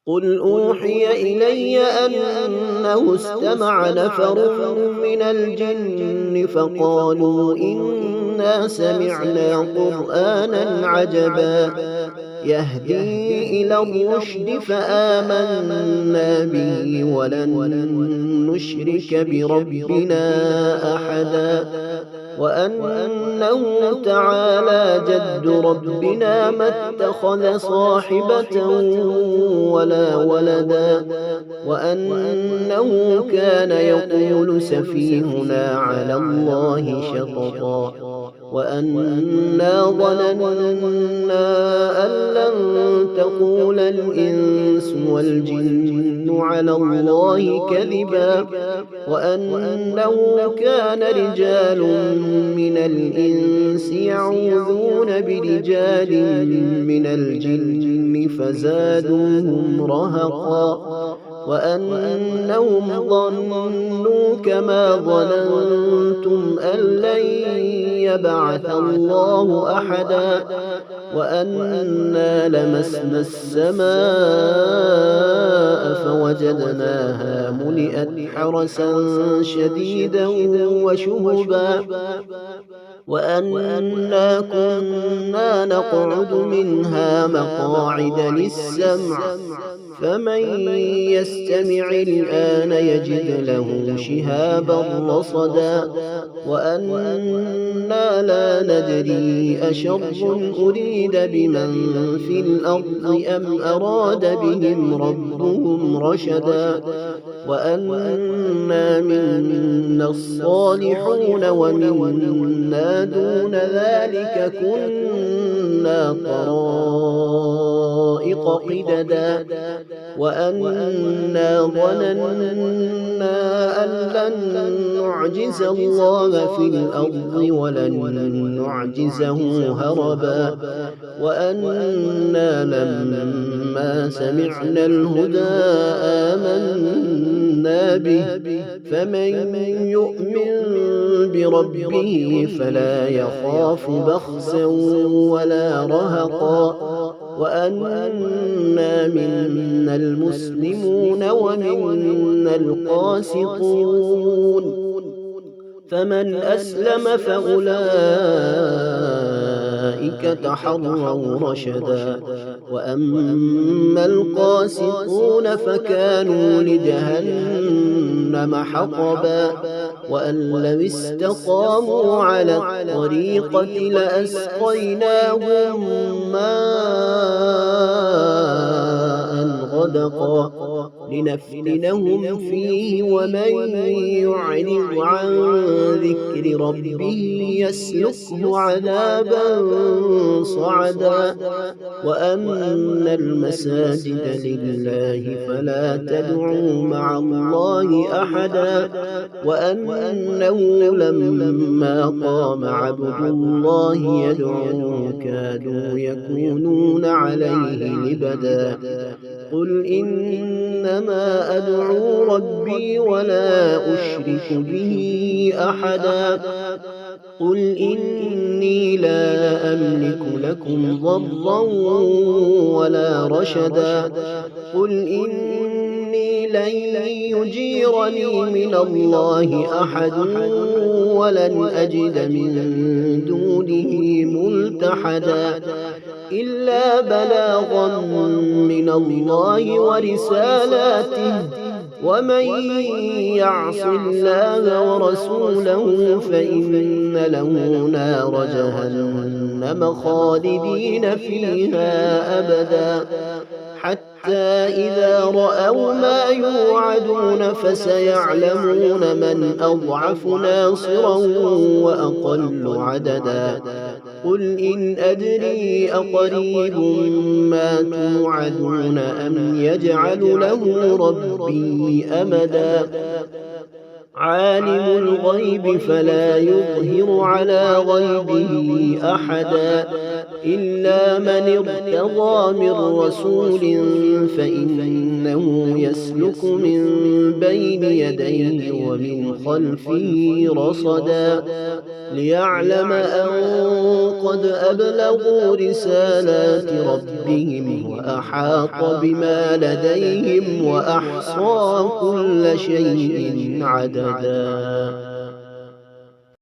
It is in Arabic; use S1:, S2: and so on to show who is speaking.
S1: قل أوحي إلي أنه استمع نفر من الجن فقالوا إنا سمعنا قرآنا عجبا يهدي إلى الرشد فآمنا به ولن نشرك بربنا أحدا وأنه تعالى جد ربنا ما اتخذ صاحبة ولا ولدا وأنه كان يقول سفيهنا على الله شططا وأنا ظننا أن لن تقول الإنس والجن على الله كذبا وأنه كان رجال من الإنس يعوذون برجال من الجن فزادوهم رهقا وأنهم ظنوا كما ظننتم أن لن يبعث الله أحدا وأنا لمسنا السماء فوجدناها ملئت حرسا شديدا وشهبا وأنا كنا نقعد منها مقاعد للسمع فمن يستمع الآن يجد له شهابا رصدا وأنا لا ندري أشر أريد بمن في الأرض أم أراد بهم ربهم رشدا وأنا منا الصالحون ومنا دون ذلك كنا طرائق قددا وأنا ظننا أن لن نعجز الله في الأرض ولن نعجزه هربا وأنا لما سمعنا الهدى آمنا به فمن يؤمن بربه فلا يخاف بخسا ولا رهقا وأنا منا المسلمون ومنا القاسطون فمن أسلم فأولئك تحروا رشدا وأما القاسطون فكانوا لجهنم حطبا وأن لو استقاموا على الطريقة لأسقيناهم ماء غدقا لنفتنهم فيه ومن يعرض عن ذكر ربه يسلكه عذابا صعدا وأن المساجد لله فلا تدعوا مع الله أحدا وأنه لما قام عبد الله يدعوه كادوا يكونون عليه لبدا قل إنما أدعو ربي ولا أشرك به أحدا قل إني لا أملك لكم ضرا ولا رشدا قل إني لن يجيرني من الله أحد ولن أجد من دونه ملتحدا إلا بلاغا من الله ورسالاته ومن يعص الله ورسوله فإن له نار جهنم خالدين فيها أبدا حتى إذا رأوا ما يوعدون فسيعلمون من أضعف ناصرا وأقل عددا قل إن أدري أقريب ما توعدون أم يجعل له ربي أمدا عالم الغيب فلا يظهر على غيبه أحدا إلا من ارتضى من رسول فإنه يسلك من بين يديه ومن خلفه رصدا ليعلم أن قد أبلغوا رسالات ربهم وأحاط بما لديهم وأحصى كل شيء عددا